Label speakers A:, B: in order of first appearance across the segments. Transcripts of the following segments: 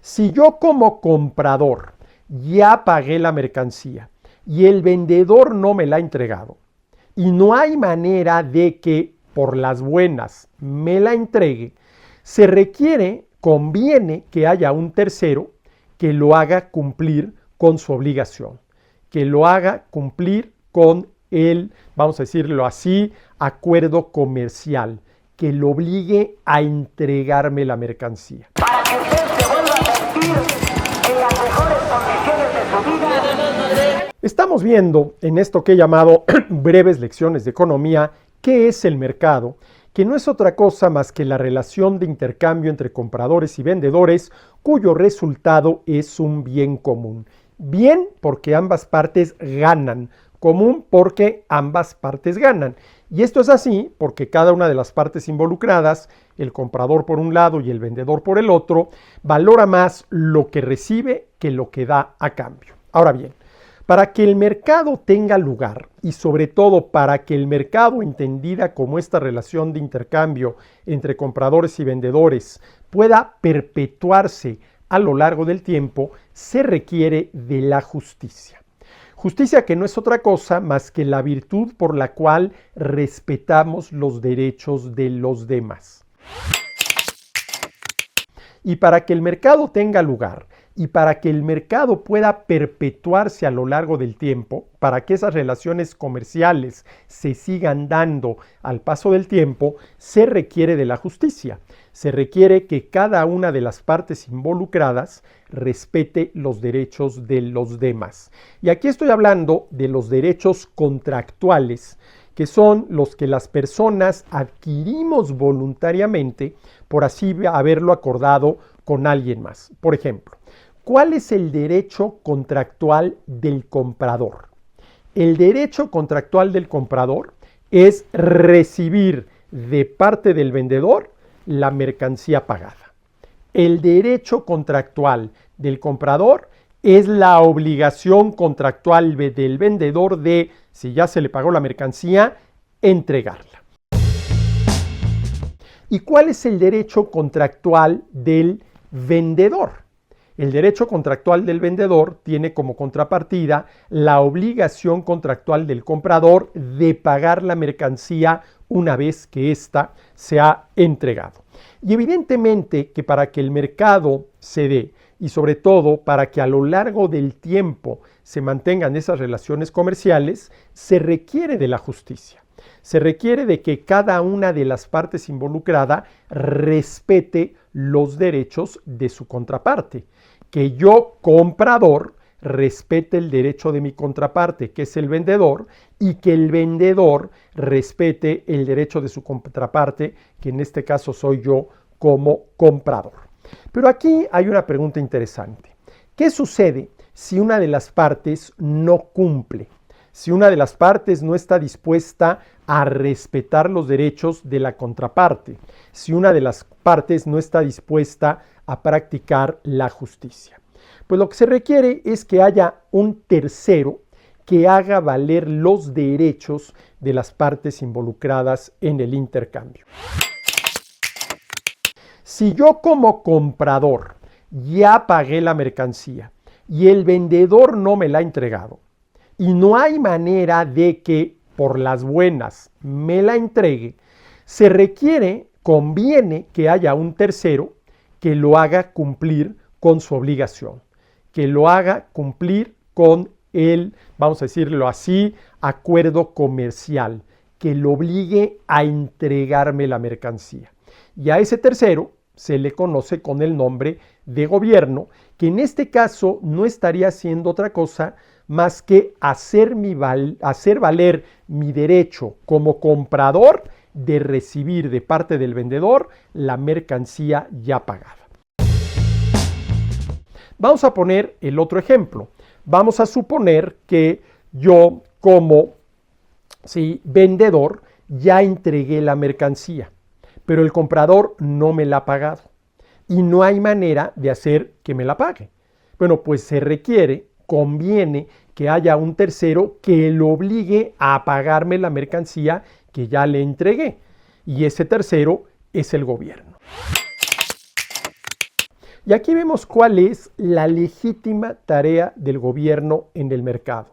A: Si yo como comprador ya pagué la mercancía y el vendedor no me la ha entregado y no hay manera de que por las buenas me la entregue, se requiere, conviene que haya un tercero que lo haga cumplir con su obligación, que lo haga cumplir con el, vamos a decirlo así, acuerdo comercial, que lo obligue a entregarme la mercancía.
B: Para que usted se vuelva a sentir en las mejores condiciones de su vida.
A: Estamos viendo en esto que he llamado breves lecciones de economía, qué es el mercado, que no es otra cosa más que la relación de intercambio entre compradores y vendedores, cuyo resultado es un bien común. Bien porque ambas partes ganan, común porque ambas partes ganan. Y esto es así porque cada una de las partes involucradas, el comprador por un lado y el vendedor por el otro, valora más lo que recibe que lo que da a cambio. Ahora bien, para que el mercado tenga lugar y sobre todo para que el mercado, entendida como esta relación de intercambio entre compradores y vendedores, pueda perpetuarse a lo largo del tiempo, se requiere de la justicia. Justicia que no es otra cosa más que la virtud por la cual respetamos los derechos de los demás. Y para que el mercado tenga lugar y para que el mercado pueda perpetuarse a lo largo del tiempo, para que esas relaciones comerciales se sigan dando al paso del tiempo, se requiere de la justicia. Se requiere que cada una de las partes involucradas respete los derechos de los demás. Y aquí estoy hablando de los derechos contractuales, que son los que las personas adquirimos voluntariamente por así haberlo acordado con alguien más. Por ejemplo, ¿cuál es el derecho contractual del comprador? El derecho contractual del comprador es recibir de parte del vendedor la mercancía pagada. El derecho contractual del comprador es la obligación contractual del vendedor de, si ya se le pagó la mercancía, entregarla. ¿Y cuál es el derecho contractual del vendedor? El derecho contractual del vendedor tiene como contrapartida la obligación contractual del comprador de pagar la mercancía una vez que ésta se ha entregado. Y evidentemente que para que el mercado se dé y sobre todo para que a lo largo del tiempo se mantengan esas relaciones comerciales, se requiere de la justicia. Se requiere de que cada una de las partes involucradas respete los derechos de su contraparte. Que yo, comprador, respete el derecho de mi contraparte, que es el vendedor, y que el vendedor respete el derecho de su contraparte, que en este caso soy yo como comprador. Pero aquí hay una pregunta interesante. ¿Qué sucede si una de las partes no cumple? Si una de las partes no está dispuesta a respetar los derechos de la contraparte, si una de las partes no está dispuesta a practicar la justicia. Pues lo que se requiere es que haya un tercero que haga valer los derechos de las partes involucradas en el intercambio. Si yo como comprador ya pagué la mercancía y el vendedor no me la ha entregado, y no hay manera de que por las buenas me la entregue, se requiere, conviene que haya un tercero que lo haga cumplir con su obligación, que lo haga cumplir con el, vamos a decirlo así, acuerdo comercial, que lo obligue a entregarme la mercancía. Y a ese tercero se le conoce con el nombre de gobierno, que en este caso no estaría haciendo otra cosa más que hacer valer mi derecho como comprador de recibir de parte del vendedor la mercancía ya pagada. Vamos a poner el otro ejemplo. Vamos a suponer que yo como vendedor ya entregué la mercancía, pero el comprador no me la ha pagado y no hay manera de hacer que me la pague. Bueno, pues se requiere, conviene que haya un tercero que lo obligue a pagarme la mercancía que ya le entregué. Y ese tercero es el gobierno. Y aquí vemos cuál es la legítima tarea del gobierno en el mercado.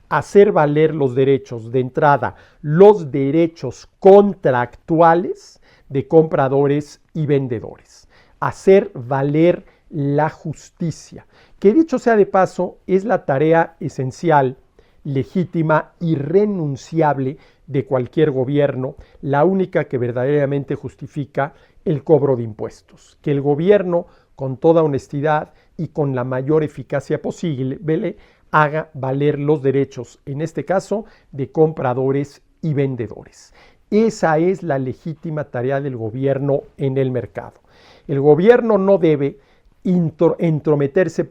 A: Hacer valer los derechos de entrada, los derechos contractuales de compradores y vendedores. Hacer valer la justicia, que dicho sea de paso, es la tarea esencial, legítima, irrenunciable de cualquier gobierno, la única que verdaderamente justifica el cobro de impuestos. Que el gobierno, con toda honestidad y con la mayor eficacia posible, haga valer los derechos, en este caso, de compradores y vendedores. Esa es la legítima tarea del gobierno en el mercado. El gobierno no debe entrometerse,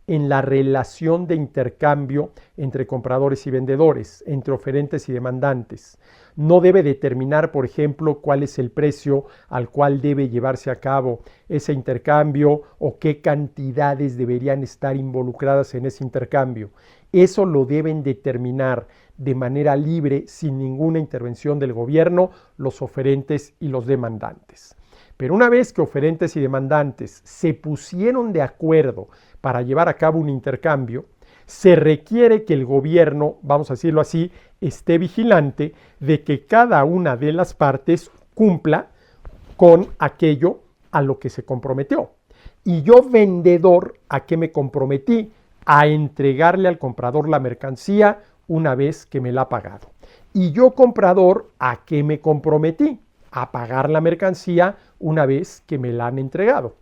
A: en la relación de intercambio entre compradores y vendedores, entre oferentes y demandantes. No debe determinar, por ejemplo, cuál es el precio al cual debe llevarse a cabo ese intercambio o qué cantidades deberían estar involucradas en ese intercambio. Eso lo deben determinar de manera libre, sin ninguna intervención del gobierno, los oferentes y los demandantes. Pero una vez que oferentes y demandantes se pusieron de acuerdo para llevar a cabo un intercambio, se requiere que el gobierno, vamos a decirlo así, esté vigilante de que cada una de las partes cumpla con aquello a lo que se comprometió. Y yo, vendedor, ¿a qué me comprometí? A entregarle al comprador la mercancía una vez que me la ha pagado. Y yo, comprador, ¿a qué me comprometí? A pagar la mercancía una vez que me la han entregado.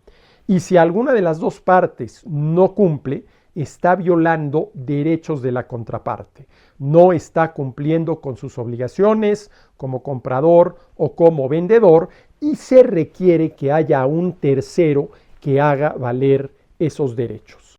A: Y si alguna de las dos partes no cumple, está violando derechos de la contraparte. No está cumpliendo con sus obligaciones como comprador o como vendedor y se requiere que haya un tercero que haga valer esos derechos.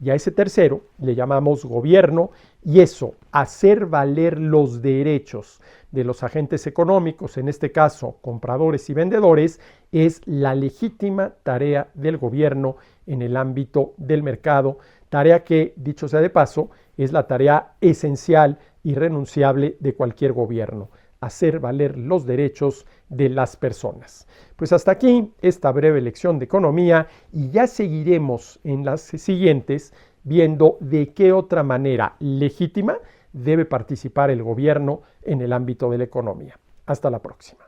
A: Y a ese tercero le llamamos gobierno, y eso, hacer valer los derechos de los agentes económicos, en este caso compradores y vendedores, es la legítima tarea del gobierno en el ámbito del mercado, tarea que, dicho sea de paso, es la tarea esencial y irrenunciable de cualquier gobierno, hacer valer los derechos de las personas. Pues hasta aquí esta breve lección de economía y ya seguiremos en las siguientes viendo de qué otra manera legítima debe participar el gobierno en el ámbito de la economía. Hasta la próxima.